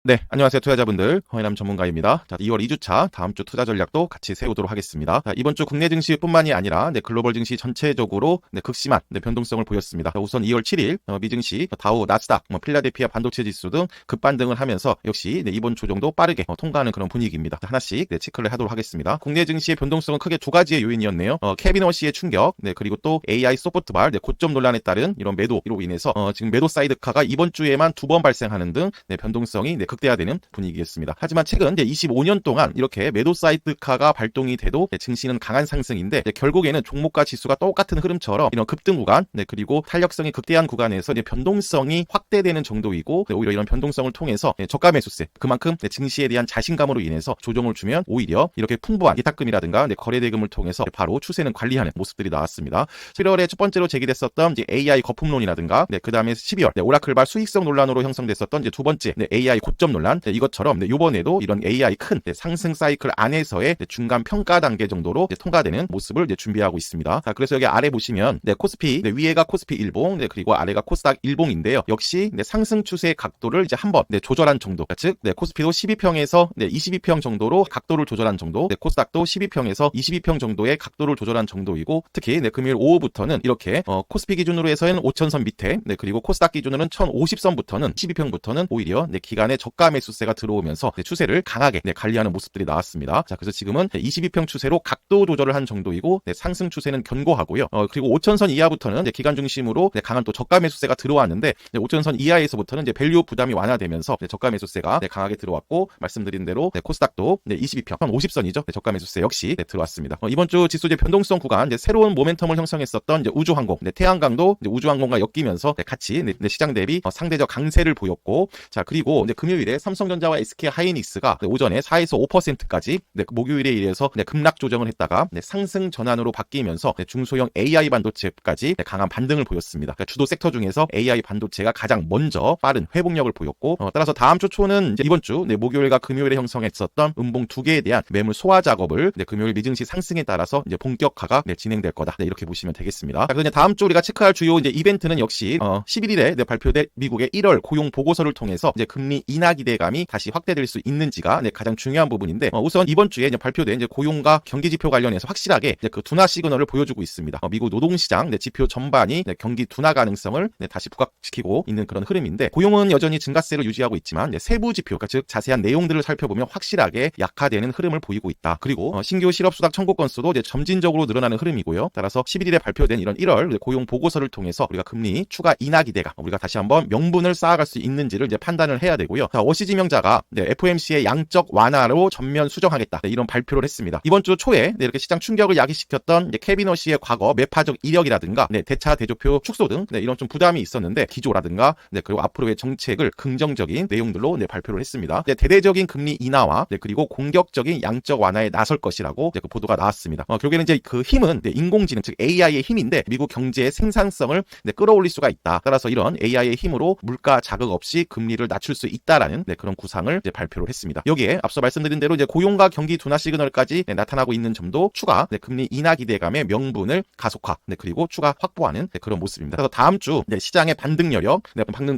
네, 안녕하세요 투자자분들, 허인남 전문가입니다. 자, 2월 2주차 다음 주 투자 전략도 같이 세우도록 하겠습니다. 자, 이번 주 국내 증시뿐만이 아니라 글로벌 증시 전체적으로 극심한 변동성을 보였습니다. 자, 우선 2월 7일 미증시 다우, 나스닥, 필라델피아 반도체 지수 등 급반등을 하면서 역시 이번 주 정도 빠르게 통과하는 그런 분위기입니다. 자, 하나씩 체크를 하도록 하겠습니다. 국내 증시의 변동성은 크게 두 가지의 요인이었네요. 케빈 워시의 충격, 그리고 또 AI 소프트발 고점 논란에 따른 이런 매도로 인해서 지금 매도 사이드카가 이번 주에만 두 번 발생하는 등 변동성이 극대화되는 분위기였습니다. 하지만 최근 25년 동안 이렇게 매도 사이드카가 발동이 돼도 증시는 강한 상승인데 결국에는 종목과 지수가 똑같은 흐름처럼 이런 급등 구간 그리고 탄력성이 극대한 구간에서 변동성이 확대되는 정도이고 오히려 이런 변동성을 통해서 저가 매수세 그만큼 증시에 대한 자신감으로 인해서 조정을 주면 오히려 이렇게 풍부한 예탁금이라든가 거래대금을 통해서 바로 추세는 관리하는 모습들이 나왔습니다. 7월에 첫 번째로 제기됐었던 AI 거품론이라든가 그 다음에 12월 오라클발 수익성 논란으로 형성됐었던 두 번째 AI 고점 논란 이것처럼 이번에도 이런 AI 큰 상승 사이클 안에서의 중간 평가 단계 정도로 통과되는 모습을 준비하고 있습니다. 자, 그래서 여기 아래 보시면 코스피 위에가 코스피 일봉 그리고 아래가 코스닥 일봉인데요. 역시 상승 추세의 각도를 한번 조절한 정도, 즉 코스피도 12평에서 22평 정도로 각도를 조절한 정도, 코스닥도 12평에서 22평 정도의 각도를 조절한 정도이고 특히 금요일 오후부터는 이렇게 코스피 기준으로 해서는 5,000선 밑에 그리고 코스닥 기준으로는 1,050선부터는 22평부터는 오히려 기간의 저가 매수세가 들어오면서 추세를 강하게 관리하는 모습들이 나왔습니다. 자, 그래서 지금은 22평 추세로 각도 조절을 한 정도이고 상승 추세는 견고하고요. 그리고 5,000선 이하부터는 기간 중심으로 강한 또 저가 매수세가 들어왔는데 5,000선 이하에서부터는 밸류 부담이 완화되면서 저가 매수세가 강하게 들어왔고 말씀드린 대로 코스닥도 22평, 50선이죠. 저가 매수세 역시 들어왔습니다. 이번 주 지수 변동성 구간 새로운 모멘텀을 형성했었던 우주항공, 태양광도 우주항공과 엮이면서 같이 시장 대비 상대적 강세를 보였고 자, 그리고 금요일에 삼성전자와 SK하이닉스가 오전에 4에서 5%까지 목요일에 의해서 급락 조정을 했다가 상승 전환으로 바뀌면서 중소형 AI 반도체까지 강한 반등을 보였습니다. 그러니까 주도 섹터 중에서 AI 반도체가 가장 먼저 빠른 회복력을 보였고 따라서 다음 주 초는 이번 주 목요일과 금요일에 형성했었던 음봉 두 개에 대한 매물 소화 작업을 금요일 미증시 상승에 따라서 본격화가 진행될 거다. 이렇게 보시면 되겠습니다. 자, 그래서 다음 주 우리가 체크할 주요 이벤트는 역시 11일에 발표될 미국의 1월 고용 보고서를 통해서 금리 인하 기대감이 다시 확대될 수 있는지가 가장 중요한 부분인데 우선 이번 주에 발표된 고용과 경기 지표 관련해서 확실하게 그 둔화 시그널을 보여주고 있습니다. 미국 노동시장 지표 전반이 경기 둔화 가능성을 다시 부각시키고 있는 그런 흐름인데 고용은 여전히 증가세를 유지하고 있지만 세부 지표, 즉 자세한 내용들을 살펴보면 확실하게 약화되는 흐름을 보이고 있다. 그리고 신규 실업수당 청구 건수도 점진적으로 늘어나는 흐름이고요. 따라서 11일에 발표된 이런 1월 고용 보고서를 통해서 우리가 금리 추가 인하 기대감 우리가 다시 한번 명분을 쌓아갈 수 있는지를 판단을 해야 되고요. 자, 워시 지명자가 FOMC의 양적 완화로 전면 수정하겠다 이런 발표를 했습니다. 이번 주 초에 이렇게 시장 충격을 야기시켰던 케빈 워시의 과거 매파적 이력이라든가 대차 대조표 축소 등 이런 좀 부담이 있었는데 기조라든가 그리고 앞으로의 정책을 긍정적인 내용들로 발표를 했습니다. 대대적인 금리 인하와 그리고 공격적인 양적 완화에 나설 것이라고 그 보도가 나왔습니다. 결국에는 그 힘은 인공지능 즉 AI의 힘인데 미국 경제의 생산성을 끌어올릴 수가 있다. 따라서 이런 AI의 힘으로 물가 자극 없이 금리를 낮출 수 있다라는 그런 구상을 발표를 했습니다. 여기에 앞서 말씀드린 대로 고용과 경기 둔화 시그널까지 나타나고 있는 점도 추가 금리 인하 기대감의 명분을 가속화 그리고 추가 확보하는 그런 모습입니다. 그래서 다음 주 시장의 반등 여력,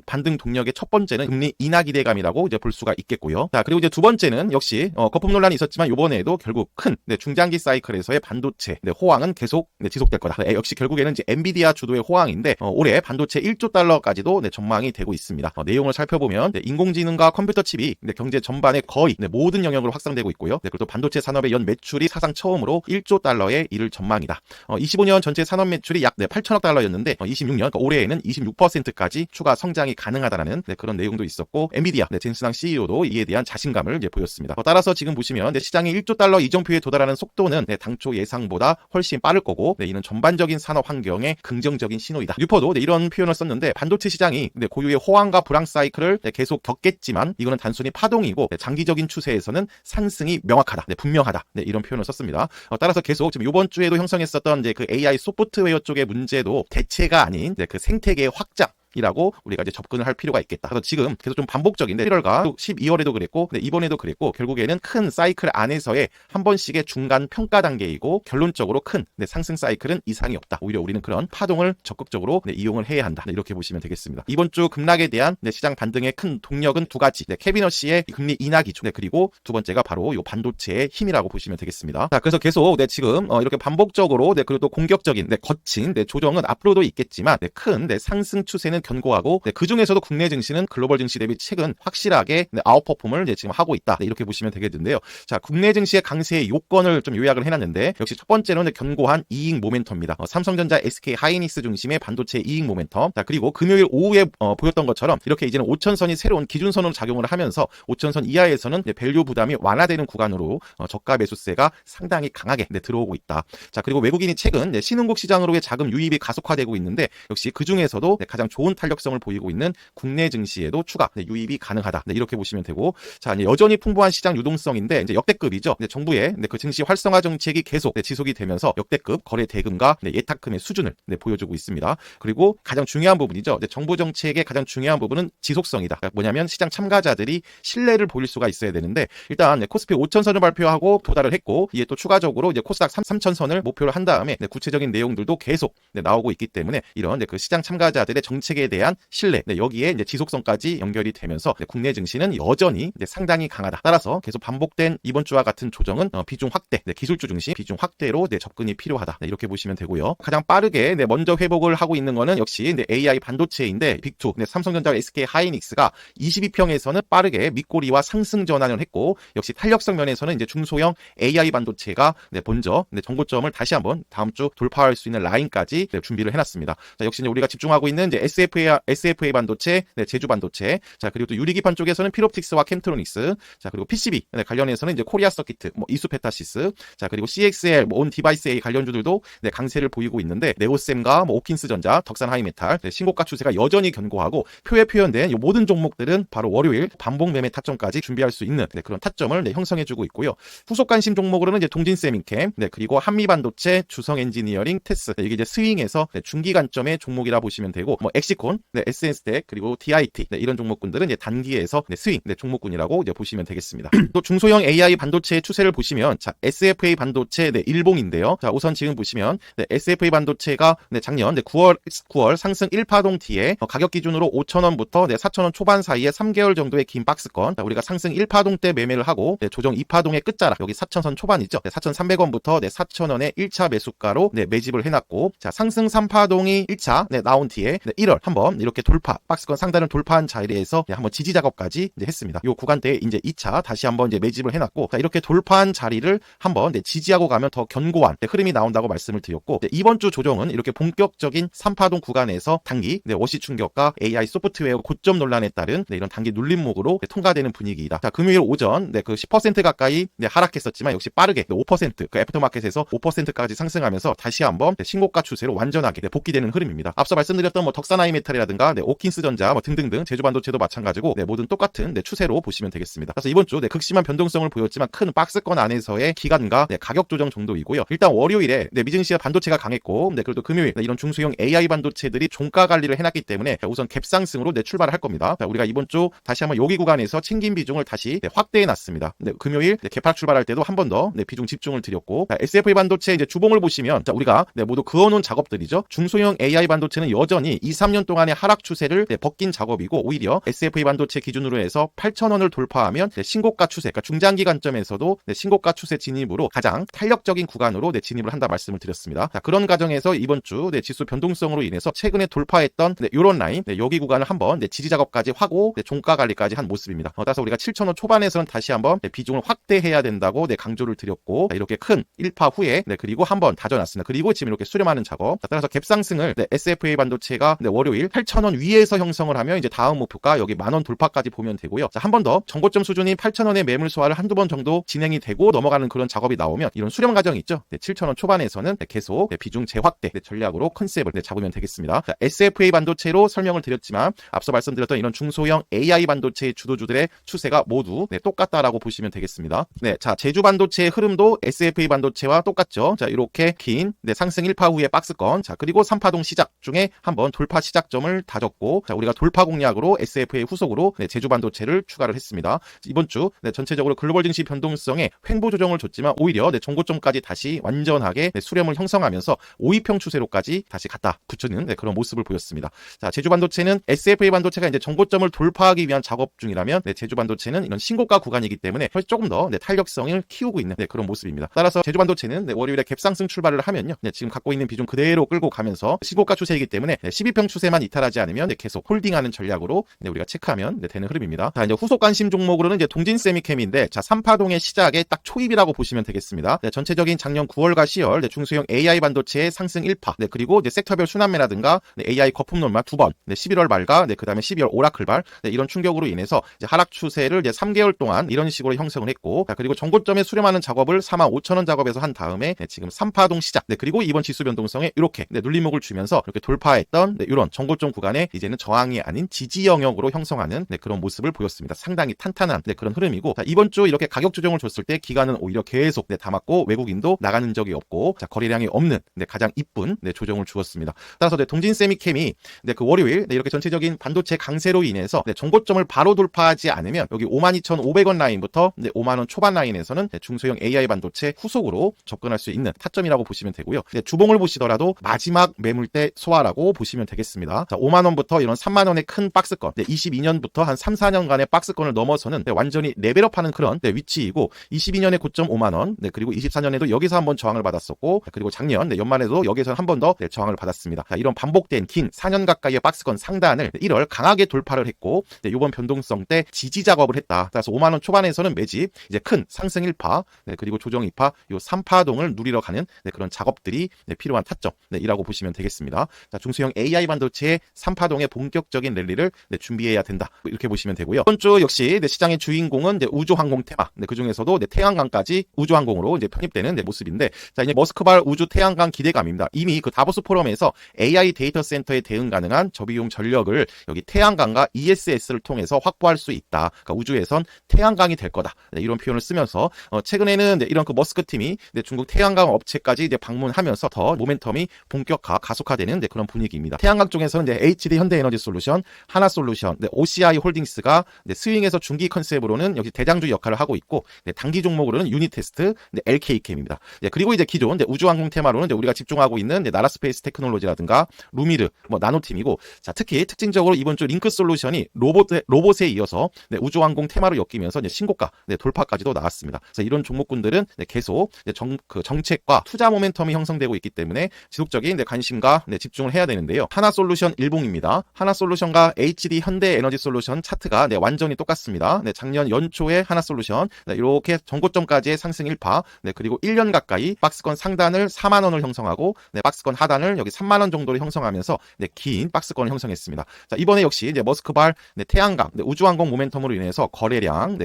반등 동력의 첫 번째는 금리 인하 기대감이라고 볼 수가 있겠고요. 자, 그리고 두 번째는 역시 거품 논란이 있었지만 이번에도 결국 큰 중장기 사이클에서의 반도체 호황은 계속 지속될 거다. 역시 결국에는 엔비디아 주도의 호황인데 올해 반도체 1조 달러까지도 전망이 되고 있습니다. 내용을 살펴보면 인공지능과 컴퓨터 칩이 경제 전반에 거의 모든 영역으로 확산되고 있고요. 그리고 또 반도체 산업의 연 매출이 사상 처음으로 1조 달러에 이를 전망이다. 25년 전체 산업 매출이 약 8천억 달러였는데 26년 그러니까 올해에는 26%까지 추가 성장이 가능하다라는 그런 내용도 있었고 엔비디아 젠슨항 CEO도 이에 대한 자신감을 보였습니다. 따라서 지금 보시면 시장이 1조 달러 이정표에 도달하는 속도는 당초 예상보다 훨씬 빠를 거고 이는 전반적인 산업 환경에 긍정적인 신호이다. 뉴퍼도 이런 표현을 썼는데 반도체 시장이 고유의 호황과 불황 사이클을 계속 겪겠지만 이거는 단순히 파동이고 장기적인 추세에서는 상승이 명확하다, 분명하다 이런 표현을 썼습니다. 따라서 계속 지금 이번 주에도 형성했었던 그 AI 소프트웨어 쪽의 문제도 대체가 아닌 그 생태계의 확장 이라고 우리가 이제 접근을 할 필요가 있겠다. 그래서 지금 계속 좀 반복적인데 1월과 또 12월에도 그랬고 이번에도 그랬고 결국에는 큰 사이클 안에서의 한 번씩의 중간 평가 단계이고 결론적으로 큰 상승 사이클은 이상이 없다. 오히려 우리는 그런 파동을 적극적으로 이용을 해야 한다. 이렇게 보시면 되겠습니다. 이번 주 급락에 대한 시장 반등의 큰 동력은 두 가지. 캐비넛 씨의 금리 인하기죠. 그리고 두 번째가 바로 이 반도체의 힘이라고 보시면 되겠습니다. 자, 그래서 계속 지금 이렇게 반복적으로 그리고 또 공격적인 거친 조정은 앞으로도 있겠지만 큰 상승 추세는 견고하고 그 중에서도 국내 증시는 글로벌 증시 대비 최근 확실하게 아웃퍼폼을 지금 하고 있다. 이렇게 보시면 되겠는데요. 자, 국내 증시의 강세의 요건을 좀 요약을 해놨는데 역시 첫 번째로는 견고한 이익 모멘텀입니다. 삼성전자, SK 하이닉스 중심의 반도체 이익 모멘텀. 자, 그리고 금요일 오후에 보였던 것처럼 이렇게 이제는 5천선이 새로운 기준선으로 작용을 하면서 5천선 이하에서는 밸류 부담이 완화되는 구간으로 저가 매수세가 상당히 강하게 들어오고 있다. 자, 그리고 외국인이 최근 신흥국 시장으로의 자금 유입이 가속화되고 있는데 역시 그 중에서도 가장 좋은 탄력성을 보이고 있는 국내 증시에도 추가 유입이 가능하다. 이렇게 보시면 되고, 자, 이제 여전히 풍부한 시장 유동성인데 이제 역대급이죠. 정부의 그 증시 활성화 정책이 계속 지속이 되면서 역대급 거래 대금과 예탁금의 수준을 보여주고 있습니다. 그리고 가장 중요한 부분이죠. 정부 정책의 가장 중요한 부분은 지속성이다. 그러니까 뭐냐면 시장 참가자들이 신뢰를 보일 수가 있어야 되는데 일단 코스피 5천선을 발표하고 도달을 했고 이에 또 추가적으로 이제 코스닥 3천선을 목표로 한 다음에 구체적인 내용들도 계속 나오고 있기 때문에 이런 그 시장 참가자들의 정책에 대한 신뢰, 여기에 이제 지속성까지 연결이 되면서 국내 증시는 여전히 상당히 강하다. 따라서 계속 반복된 이번 주와 같은 조정은 비중 확대, 기술주 중심 비중 확대로 접근이 필요하다. 이렇게 보시면 되고요. 가장 빠르게 먼저 회복을 하고 있는 거는 역시 AI 반도체인데 빅2, 삼성전자, SK 하이닉스가 22평에서는 빠르게 밑꼬리와 상승 전환을 했고 역시 탄력성 면에서는 이제 중소형 AI 반도체가 먼저 정고점을 다시 한번 다음 주 돌파할 수 있는 라인까지 준비를 해놨습니다. 자, 역시 이제 우리가 집중하고 있는 이제 SFA 반도체, 제주 반도체, 자, 그리고 또 유리기판 쪽에서는 필옵틱스와 캠트로닉스, 자, 그리고 PCB 관련해서는 이제 코리아 서키트, 이수페타시스, 자, 그리고 CXL, 온 디바이스 A 관련주들도 강세를 보이고 있는데 네오셈과 오킨스전자, 덕산 하이메탈 신고가 추세가 여전히 견고하고 표에 표현된 이 모든 종목들은 바로 월요일 반복 매매 타점까지 준비할 수 있는 그런 타점을 형성해주고 있고요. 후속 관심 종목으로는 이제 동진세민캠, 그리고 한미반도체, 주성엔지니어링, 테스, 이게 이제 스윙에서 중기 관점의 종목이라 보시면 되고 엑시콘, SN스텍, 그리고 DIT 이런 종목군들은 이제 단기에서 스윙 종목군이라고 이제 보시면 되겠습니다. 또 중소형 AI 반도체의 추세를 보시면 자, SFA 반도체 일봉인데요. 자, 우선 지금 보시면 SFA 반도체가 작년 9월 상승 1파동 뒤에 가격 기준으로 5,000원부터 4,000원 초반 사이에 3개월 정도의 긴 박스권, 자, 우리가 상승 1파동 때 매매를 하고 조정 2파동의 끝자락 여기 4,000선 초반이죠. 4,300원부터 4,000원의 1차 매수가로 매집을 해놨고, 자, 상승 3파동이 1차 나온 뒤에 1월 한번 이렇게 돌파, 박스권 상단을 돌파한 자리에서 한번 지지 작업까지 했습니다. 이 구간대에 이제 2차 다시 한번 매집을 해놨고, 자, 이렇게 돌파한 자리를 한번 지지하고 가면 더 견고한 흐름이 나온다고 말씀을 드렸고, 이번 주 조정은 이렇게 본격적인 3파동 구간에서 단기 워시 충격과 AI 소프트웨어 고점 논란에 따른 이런 단기 눌림목으로 통과되는 분위기이다. 자, 금요일 오전 그 10% 가까이 하락했었지만 역시 빠르게 5% 그 애프터마켓에서 5%까지 상승하면서 다시 한번 신고가 추세로 완전하게 복귀되는 흐름입니다. 앞서 말씀드렸던 덕산하이메탈이라든가 오킨스전자 등등등 제주반도체도 마찬가지고 모든 똑같은 추세로 보시면 되겠습니다. 그래서 이번 주 극심한 변동성을 보였지만 큰 박스권 안에서의 기간과 가격 조정 정도이고요. 일단 월요일에 미증시와 반도체가 강했고 그리고 금요일 이런 중소형 AI 반도체들이 종가 관리를 해놨기 때문에 우선 갭상승으로 출발을 할 겁니다. 자, 우리가 이번 주 다시 한번 여기 구간에서 챙긴 비중을 다시 확대해놨습니다. 금요일 개파락 출발할 때도 한 번 더 비중 집중을 드렸고, 자, SFA 반도체 이제 주봉을 보시면 자, 우리가 모두 그어놓은 작업들이죠. 중소형 AI 반도체는 여전히 2-3년 동안의 하락 추세를 벗긴 작업이고 오히려 SFA 반도체 기준으로 해서 8,000원을 돌파하면 신고가 추세, 그러니까 중장기 관점에서도 신고가 추세 진입으로 가장 탄력적인 구간으로 진입을 한다 말씀을 드렸습니다. 자, 그런 과정에서 이번 주 지수 변동성으로 인해서 최근에 돌파했던 이런 라인, 여기 구간을 한번 지지 작업까지 하고 종가 관리까지 한 모습입니다. 따라서 우리가 7,000원 초반에서는 다시 한번 비중을 확대해야 된다고 강조를 드렸고, 이렇게 큰 1파 후에 그리고 한번 다져놨습니다. 그리고 지금 이렇게 수렴하는 작업. 자, 따라서 갭상승을 SFA 반도체가 월요일 8,000원 위에서 형성을 하면 이제 다음 목표가 여기 10,000원 돌파까지 보면 되고요. 자, 한 번 더 정고점 수준이 8,000원의 매물 소화를 한두 번 정도 진행이 되고 넘어가는 그런 작업이 나오면 이런 수렴 과정이 있죠. 7,000원 초반에서는 계속 비중 재확대 전략으로 컨셉을 잡으면 되겠습니다. 자, SFA 반도체로 설명을 드렸지만 앞서 말씀드렸던 이런 중소형 AI 반도체의 주도주들의 추세가 모두 똑같다라고 보시면 되겠습니다. 자, 제주 반도체의 흐름도 SFA 반도체와 똑같죠. 자, 이렇게 긴 상승 1파 후의 박스권, 자, 그리고 3파동 시작 중에 한번 돌파 시작 시작점을 다졌고, 자, 우리가 돌파 공략으로 SFA 후속으로 제주 반도체를 추가를 했습니다. 이번 주 전체적으로 글로벌 증시 변동성에 횡보 조정을 줬지만 오히려 종고점까지 다시 완전하게 수렴을 형성하면서 5위평 추세로까지 다시 갖다 붙이는 그런 모습을 보였습니다. 자, 제주 반도체는 SFA 반도체가 이제 정고점을 돌파하기 위한 작업 중이라면 제주 반도체는 이런 신고가 구간이기 때문에 조금 더 탄력성을 키우고 있는 그런 모습입니다. 따라서 제주 반도체는 월요일에 갭상승 출발을 하면요, 지금 갖고 있는 비중 그대로 끌고 가면서 신고가 추세이기 때문에 12평 추세만 이탈하지 않으면 계속 홀딩하는 전략으로 우리가 체크하면 되는 흐름입니다. 자, 이제 후속 관심 종목으로는 이제 동진 세미캠인데, 자, 3파동의 시작에 딱 초입이라고 보시면 되겠습니다. 전체적인 작년 9월과 10월 중소형 AI 반도체의 상승 1파, 그리고 섹터별 순환매라든가 AI 거품론만 2번, 11월 말과 그다음에 12월 오라클발 이런 충격으로 인해서 이제 하락 추세를 이제 3개월 동안 이런 식으로 형성을 했고, 자, 그리고 정고점에 수렴하는 작업을 45,000원 작업에서 한 다음에 지금 3파동 시작, 그리고 이번 지수 변동성에 이렇게 눌림목을 주면서 이렇게 돌파했던 이런 정고점 구간에 이제는 저항이 아닌 지지 영역으로 형성하는 그런 모습을 보였습니다. 상당히 탄탄한 그런 흐름이고, 자, 이번 주 이렇게 가격 조정을 줬을 때 기관은 오히려 계속 담았고 외국인도 나가는 적이 없고, 자, 거래량이 없는 가장 이쁜 조정을 주었습니다. 따라서 동진 세미캠이 그 월요일 이렇게 전체적인 반도체 강세로 인해서 정고점을 바로 돌파하지 않으면 여기 52,500원 라인부터 5만원 초반 라인에서는 중소형 AI 반도체 후속으로 접근할 수 있는 타점이라고 보시면 되고요. 주봉을 보시더라도 마지막 매물대 소화라고 보시면 되겠습니다. 자, 5만원부터 이런 3만원의 큰 박스권, 22년부터 한 3, 4년간의 박스권을 넘어서는 완전히 레벨업하는 그런 위치이고, 22년에 고점 5만원, 그리고 24년에도 여기서 한번 저항을 받았었고, 그리고 작년 연말에도 여기서 한 번 더 저항을 받았습니다. 자, 이런 반복된 긴 4년 가까이의 박스권 상단을 1월 강하게 돌파를 했고, 이번 변동성 때 지지 작업을 했다. 따라서 5만원 초반에서는 매집, 이제 큰 상승 1파, 그리고 조정 2파, 요 3파동을 누리러 가는 그런 작업들이 필요한 타점이라고 보시면 되겠습니다. 자, 중소형 AI 반도체의 3파동의 본격적인 랠리를 준비해야 된다, 이렇게 보시면 되고요. 이번 주 역시 시장의 주인공은 우주항공 테마, 그 중에서도 태양광까지 우주항공으로 이제 편입되는 모습인데, 자, 이제 머스크발 우주 태양광 기대감입니다. 이미 그 다보스 포럼에서 AI 데이터 센터에 대응 가능한 저비용 전력을 여기 태양광과 ESS를 통해서 확보할 수 있다. 그러니까 우주에선 태양광이 될 거다, 이런 표현을 쓰면서 최근에는 이런 그 머스크 팀이 중국 태양광 업체까지 이제 방문하면서 더 모멘텀이 본격화 가속화되는 그런 분위기입니다. 태양광 쪽에서는 HD 현대에너지솔루션, 하나솔루션, OCI 홀딩스가 스윙에서 중기 컨셉으로는 여기 대장주 역할을 하고 있고, 단기 종목으로는 유니테스트, LK캠입니다. 그리고 이제 기존 우주항공 테마로는 우리가 집중하고 있는 나라스페이스 테크놀로지라든가 루미르, 나노팀이고, 자, 특히 특징적으로 이번 주 링크 솔루션이 로봇에 이어서 우주항공 테마로 엮이면서 신고가 돌파까지도 나왔습니다. 그래서 이런 종목군들은 계속 정책과 투자 모멘텀이 형성되고 있기 때문에 지속적인 관심과 집중을 해야 되는데요. 하나솔루션 일봉입니다. 하나솔루션과 HD 현대에너지솔루션 차트가 완전히 똑같습니다. 작년 연초에 하나솔루션 이렇게 정고점까지의 상승 1파, 그리고 1년 가까이 박스권 상단을 4만원을 형성하고 박스권 하단을 여기 3만원 정도로 형성하면서 긴 박스권을 형성했습니다. 자, 이번에 역시 머스크발 태양광 우주항공 모멘텀으로 인해서 거래량,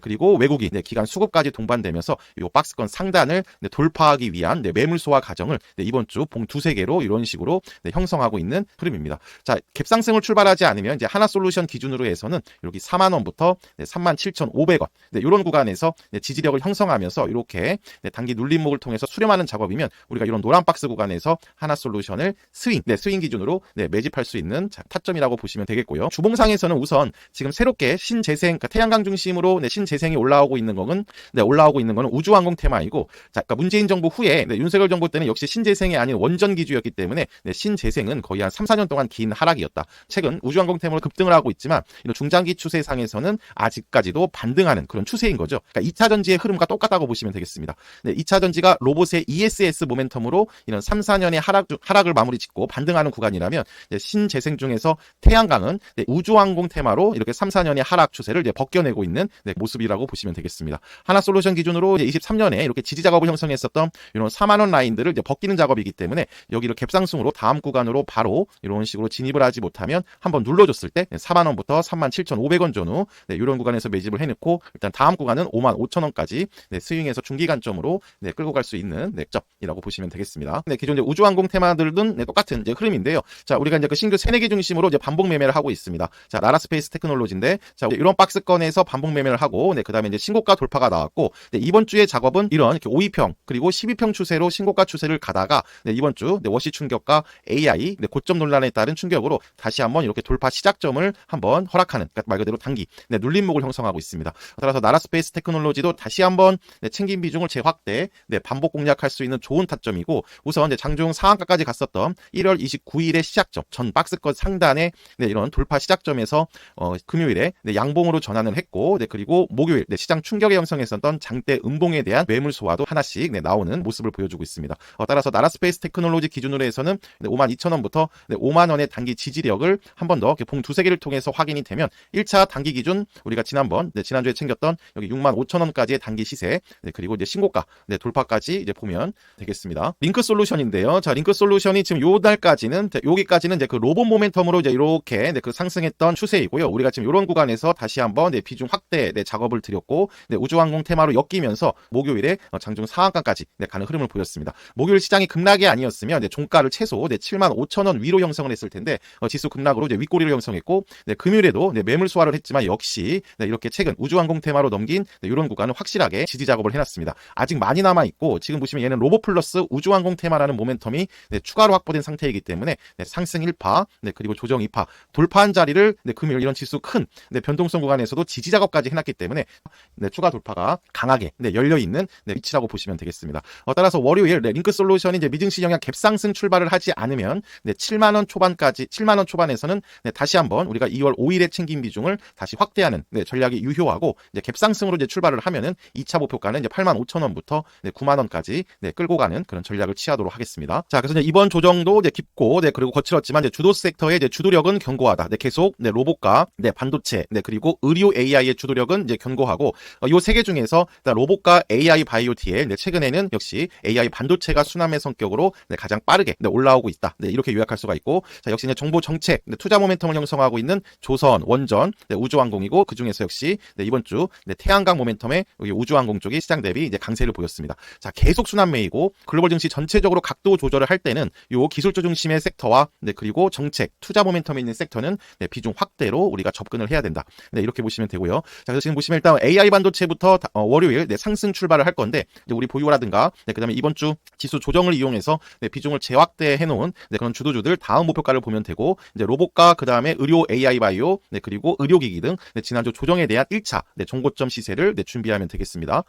그리고 외국인 기관 수급까지 동반되면서 이 박스권 상단을 돌파하기 위한 매물 소화 과정을 이번 주 봉 두세 개로 이런 식으로 형성하고 있는 흐름입니다. 자, 갭상승을 출발하지 않으면 이제 하나솔루션 기준으로 해서는 여기 4만원부터 37,500원 이런 구간에서 지지력을 형성하면서 이렇게 단기 눌림목을 통해서 수렴하는 작업이면 우리가 이런 노란 박스 구간에서 하나솔루션을 스윙 기준으로 매집할 수 있는 타점이라고 보시면 되겠고요. 주봉상에서는 우선 지금 새롭게 신재생, 그러니까 태양광 중심으로 신재생이 올라오고 있는 거는 우주항공 테마이고, 자, 그러니까 문재인 정부 후에 윤석열 정부 때는 역시 신재생이 아닌 원전 기주였기 때문에 신재생은 거의 한 3, 4년 동안 긴 하락이었다. 최근 우주항공 테마로 급등을 하고 있지만 이런 중장기 추세상에서는 아직까지도 반등하는 그런 추세인 거죠. 그러니까 2차 전지의 흐름과 똑같다고 보시면 되겠습니다. 2차 전지가 로봇의 ESS 모멘텀으로 이런 3, 4년의 하락을 마무리 짓고 반등하는 구간이라면 신재생 중에서 태양광은 우주항공 테마로 이렇게 3, 4년의 하락 추세를 벗겨내고 있는 모습이라고 보시면 되겠습니다. 하나솔루션 기준으로 23년에 이렇게 지지 작업을 형성했었던 이런 4만원 라인들을 벗기는 작업이기 때문에 여기를 갭상승으로 다음 구간으로 바로 이런 식으로 진입을 하지 못하면 한번 눌러줬을 때 4만원부터 37,500원 전후 이런 구간에서 매집을 해놓고, 일단 다음 구간은 55,000원까지 스윙에서 중기관점으로 끌고 갈 수 있는 점이라고 보시면 되겠습니다. 기존 우주항공 테마들은 똑같은 흐름인데요. 자, 우리가 이제 그 신규 3개 중심으로 반복 매매를 하고 있습니다. 자, 라라스페이스 테크놀로지인데, 자, 이런 박스권에서 반복 매매를 하고, 그다음에 이제 신고가 돌파가 나왔고, 이번 주의 작업은 이런 이렇게 5위평 그리고 12평 추세로 신고가 추세를 가다가 이번 주 워시 충격과 AI 고점 논란에 따른 충격으로 다시 한번 이렇게 돌파 시작점을 한번 허락하는, 그러니까 말 그대로 단기 눌림목을 형성하고 있습니다. 따라서 나라스페이스 테크놀로지도 다시 한번 챙긴 비중을 재확대, 반복 공략할 수 있는 좋은 타점이고, 우선 장중 상한가까지 갔었던 1월 29일의 시작점, 전 박스권 상단의 이런 돌파 시작점에서 금요일에 양봉으로 전환을 했고, 그리고 목요일 시장 충격에 형성했었던 장대 음봉에 대한 매물 소화도 하나씩 나오는 모습을 보여주고 있습니다. 따라서 나라스페이스 테크놀로지 기준으로 해서는 52,000원부터 5만원의 단기 지지력을 한 번 더 봉 두세 개를 통해서 확인이 되면 1차 단기 기준 우리가 지난주에 챙겼던 여기 65,000원까지의 단기 시세, 그리고 이제 신고가 돌파까지 이제 보면 되겠습니다. 링크 솔루션인데요. 자, 링크 솔루션이 지금 요 날까지는 여기까지는 이제 그 로봇 모멘텀으로 이제 이렇게 그 상승했던 추세이고요. 우리가 지금 이런 구간에서 다시 한번 비중 확대 작업을 드렸고, 우주항공 테마로 엮이면서 목요일에 장중 상한가까지 가는 흐름을 보였습니다. 목요일 시장이 급락이 아니었으면 종가를 최소 75,000원 위로 형성을 했을 텐데 지수 급락으로 이제 윗꼬리를 형성했고, 금요일에도 매물 소화를 했지만 역시 이렇게 최근 우주항공 테마로 넘긴 이런 구간은 확실하게 지지 작업을 해놨습니다. 아직 많이 남아 있고, 지금 보시면 얘는 로봇 플러스 우주항공 테마라는 모멘텀이 추가로 확보된 상태이기 때문에 상승 1파 그리고 조정 2파 돌파한 자리를 금요일 이런 지수 큰 변동성 구간에서도 지지 작업까지 해놨기 때문에 추가 돌파가 강하게 열려 있는 위치라고 보시면 되겠습니다. 따라서 월요일 링크 솔루션이 이제 미증시 영향 갭상승 출발을 하지 않으면 7만원 초반에서는 다시 한번 우리가 2월 5일에 챙긴 비중을 다시 확대하는 전략이 유효하고, 이제 갭상승으로 이제 출발을 하면은 2차 목표가는 이제 85,000원부터 9만원까지 끌고 가는 그런 전략을 취하도록 하겠습니다. 자, 그래서 이제 이번 조정도 이제 깊고 그리고 거칠었지만 이제 주도 섹터의 이제 주도력은 견고하다. 계속 로봇과 반도체 그리고 의료 AI의 주도력은 이제 견고하고, 요 세 개 중에서 로봇과 AI 바이오티에 최근에는 역시 AI 반도체가 순환의 성격으로 가장 빠르게 올라오고 있다. 이렇게 요약할 수가 있고, 자, 역시 이제 정보 정책 투자 모멘텀을 형성하고 있는 조선, 원전, 우주항공이고, 그 중에서 역시 이번 주 태양광 모멘텀의 우주항공 쪽이 시장 대비 이제 강세를 보였습니다. 자, 계속 순환매이고 글로벌 증시 전체적으로 각도 조절을 할 때는 요 기술주 중심의 섹터와 그리고 정책, 투자 모멘텀이 있는 섹터는 비중 확대로 우리가 접근을 해야 된다. 이렇게 보시면 되고요. 자, 그래서 지금 보시면 일단 AI 반도체부터 월요일 상승 출발을 할 건데, 이제 우리 보유라든가 그다음에 이번 주 지수 조정을 이용해서 비중을 재확대해 놓은 그런 주도주들 다음 목표가를 보면 되고, 이제 로봇과 그다음에 의료 AI 바이오 그리고 의료기기 등 지난주 조정에 대한 1차 종고점 시세를 준비하면 되겠습니다.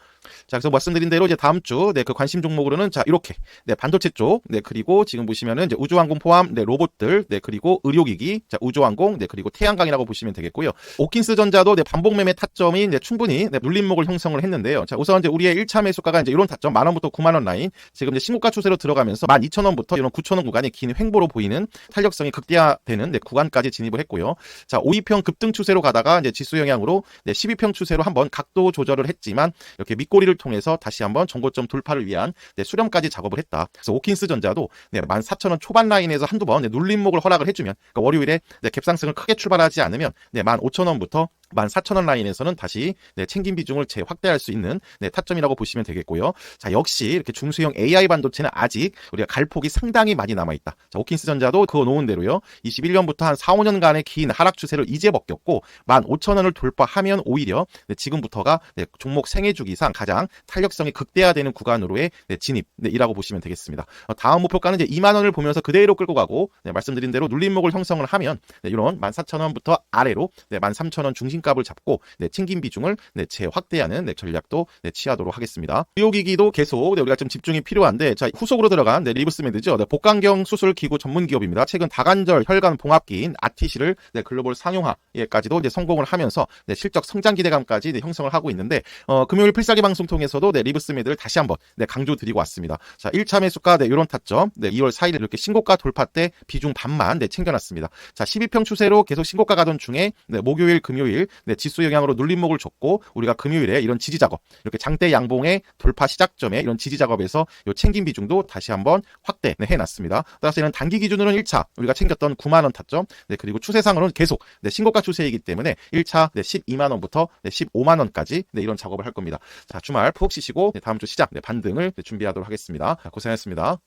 자, 그래서 말씀드린 대로 이제 다음 주 그 관심 종목으로는 자, 이렇게 반도체 쪽 그리고 지금 보시면은 이제 우주항공 포함 로봇들 그리고 의료기기, 자, 우주항공 그리고 태양광이라고 보시면 되겠고요. 오킨스 전자도 반복 매매 타점이 이제 충분히 눌림목을 형성을 했는데요. 자, 우선 이제 우리의 1차 매수가가 이제 이런 타점 10,000원부터 9만원 라인, 지금 이제 신고가 추세로 들어가면서 12,000원부터 이런 9,000원 구간이 긴 횡보로 보이는 탄력성이 극대화되는 구간까지 진입을 했고요. 자, 5위평 급등 추세로 가다가 이제 지수 영향으로 12평 추세로 한번 각도 조절을 했지만 이렇게 밑꼬리를 통해서 다시 한번 정고점 돌파를 위한 수렴까지 작업을 했다. 그래서 오킨스 전자도 14,000원 초반 라인에서 한두 번 눌림목을 허락을 해주면, 그러니까 월요일에 갭상승을 크게 출발하지 않으면 15,000원부터 14,000원 라인에서는 다시 챙긴 비중을 재확대할 수 있는 타점이라고 보시면 되겠고요. 자, 역시 이렇게 중소형 AI 반도체는 아직 우리가 갈 폭이 상당히 많이 남아있다. 자, 오킨스 전자도 그거 놓은 대로요. 21년부터 한 4, 5년간의 긴 하락 추세를 이제 벗겼고 15,000원을 돌파하면 오히려 지금부터가 종목 생애주기상 가장 탄력성이 극대화되는 구간으로의 진입이라고 보시면 되겠습니다. 다음 목표가는 이제 2만원을 보면서 그대로 끌고 가고, 말씀드린 대로 눌림목을 형성을 하면 이런 14,000원부터 아래로 13,000원 중심 값을 잡고 챙긴 비중을 재확대하는 전략도 취하도록 하겠습니다. 의료기기도 계속 우리가 좀 집중이 필요한데, 자, 후속으로 들어간 리브스메드죠. 복강경 수술 기구 전문 기업입니다. 최근 다관절 혈관 봉합기인 아티시를 글로벌 상용화에까지도 성공을 하면서 실적 성장 기대감까지 형성을 하고 있는데, 금요일 필살기 방송 통해서도 리브스메드를 다시 한번 강조드리고 왔습니다. 자, 1차 매수가 이런 타점 2월 4일에 이렇게 신고가 돌파 때 비중 반만 챙겨놨습니다. 자, 12평 추세로 계속 신고가 가던 중에 목요일, 금요일 지수 영향으로 눌림목을 줬고, 우리가 금요일에 이런 지지 작업, 이렇게 장대 양봉의 돌파 시작점에 이런 지지 작업에서 요 챙긴 비중도 다시 한번 확대 해놨습니다. 따라서 이런 단기 기준으로는 1차 우리가 챙겼던 9만원 타점, 그리고 추세상으로는 계속 신고가 추세이기 때문에 1차 12만원부터 15만원까지 이런 작업을 할 겁니다. 자, 주말 푹 쉬시고 다음 주 시작 반등을 준비하도록 하겠습니다. 자, 고생하셨습니다.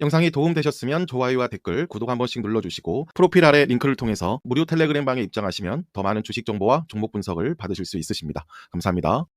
영상이 도움되셨으면 좋아요와 댓글, 구독 한 번씩 눌러주시고, 프로필 아래 링크를 통해서 무료 텔레그램 방에 입장하시면 더 많은 주식 정보와 종목 분석을 받으실 수 있으십니다. 감사합니다.